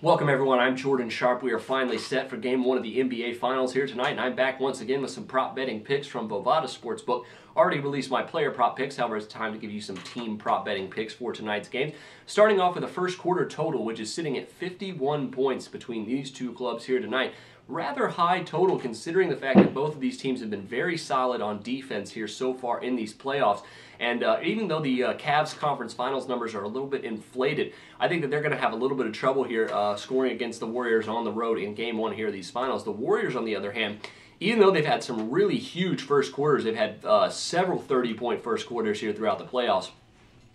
Welcome everyone, I'm Jordan Sharp. We are finally set for game one of the NBA Finals here tonight, and I'm back once again with some prop betting picks from Bovada Sportsbook. Already released my player prop picks, however it's time to give you some team prop betting picks for tonight's game. Starting off with the first quarter total, which is sitting at 51 points between these two clubs here tonight. Rather high total considering the fact that both of these teams have been very solid on defense here so far in these playoffs. And even though the Cavs conference finals numbers are a little bit inflated, I think that they're going to have a little bit of trouble here scoring against the Warriors on the road in game one here of these finals. The Warriors, on the other hand, even though they've had some really huge first quarters, they've had several 30-point first quarters here throughout the playoffs,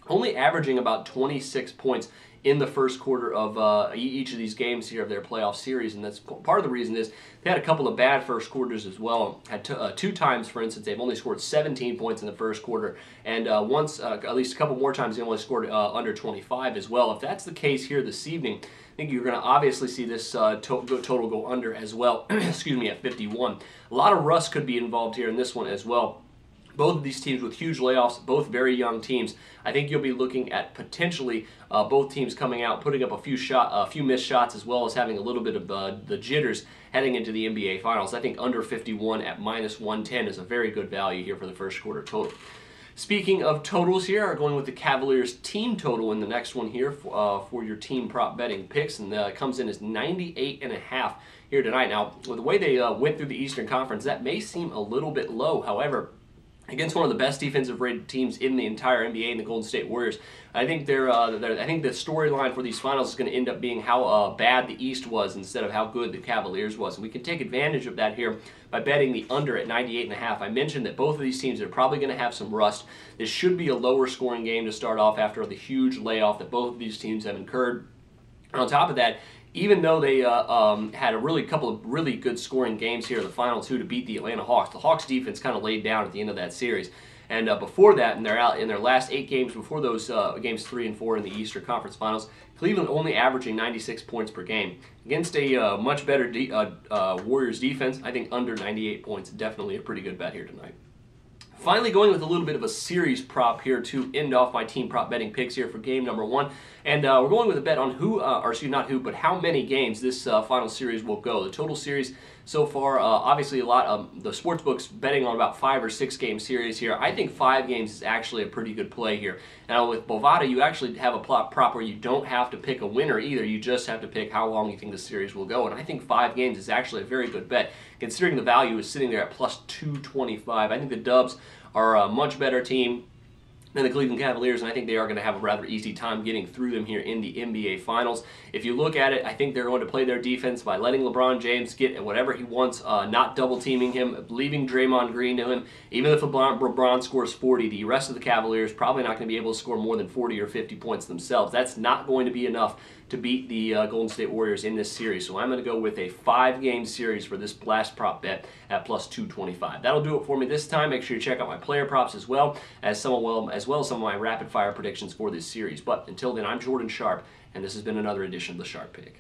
only averaging about 26 points in the first quarter of each of these games here of their playoff series, and that's part of the reason is they had a couple of bad first quarters as well. Had two times, for instance, they've only scored 17 points in the first quarter, and once, at least a couple more times, they only scored under 25 as well. If that's the case here this evening, I think you're going to obviously see this total go under as well, excuse me, at 51. A lot of rust could be involved here in this one as well. Both of these teams with huge layoffs, both very young teams. I think you'll be looking at potentially both teams coming out, putting up a few missed shots, as well as having a little bit of the jitters heading into the NBA Finals. I think under 51 at -110 is a very good value here for the first quarter total. Speaking of totals here, I'm going with the Cavaliers team total in the next one here for your team prop betting picks, and it comes in as 98.5 here tonight. Now, with the way they went through the Eastern Conference, that may seem a little bit low. However, against one of the best defensive rated teams in the entire NBA, in the Golden State Warriors, I think I think the storyline for these finals is going to end up being how bad the East was instead of how good the Cavaliers was. And we can take advantage of that here by betting the under at 98.5. I mentioned that both of these teams are probably going to have some rust. This should be a lower scoring game to start off after the huge layoff that both of these teams have incurred. And on top of that, even though they had a couple of really good scoring games here in the final two to beat the Atlanta Hawks, the Hawks defense kind of laid down at the end of that series. And before that, in their last 8 games, before those games 3 and 4 in the Eastern Conference Finals, Cleveland only averaging 96 points per game. Against a much better Warriors defense, I think under 98 points, definitely a pretty good bet here tonight. Finally, going with a little bit of a series prop here to end off my team prop betting picks here for game number one. And we're going with a bet on but how many games this final series will go. The total series so far, obviously a lot of the sportsbooks betting on about 5 or 6 game series here. I think 5 games is actually a pretty good play here. Now with Bovada, you actually have a prop where you don't have to pick a winner either. You just have to pick how long you think the series will go. And I think 5 games is actually a very good bet, considering the value is sitting there at plus 225. I think the Dubs are a much better team than the Cleveland Cavaliers, and I think they are going to have a rather easy time getting through them here in the NBA Finals. If you look at it, I think they're going to play their defense by letting LeBron James get whatever he wants, not double-teaming him, leaving Draymond Green to him. Even if LeBron scores 40, the rest of the Cavaliers probably not going to be able to score more than 40 or 50 points themselves. That's not going to be enough to beat the Golden State Warriors in this series. So I'm going to go with a 5-game series for this blast prop bet at plus 225. That'll do it for me this time. Make sure you check out my player props as well as some of my rapid fire predictions for this series. But until then, I'm Jordan Sharp, and this has been another edition of the Sharp Pick.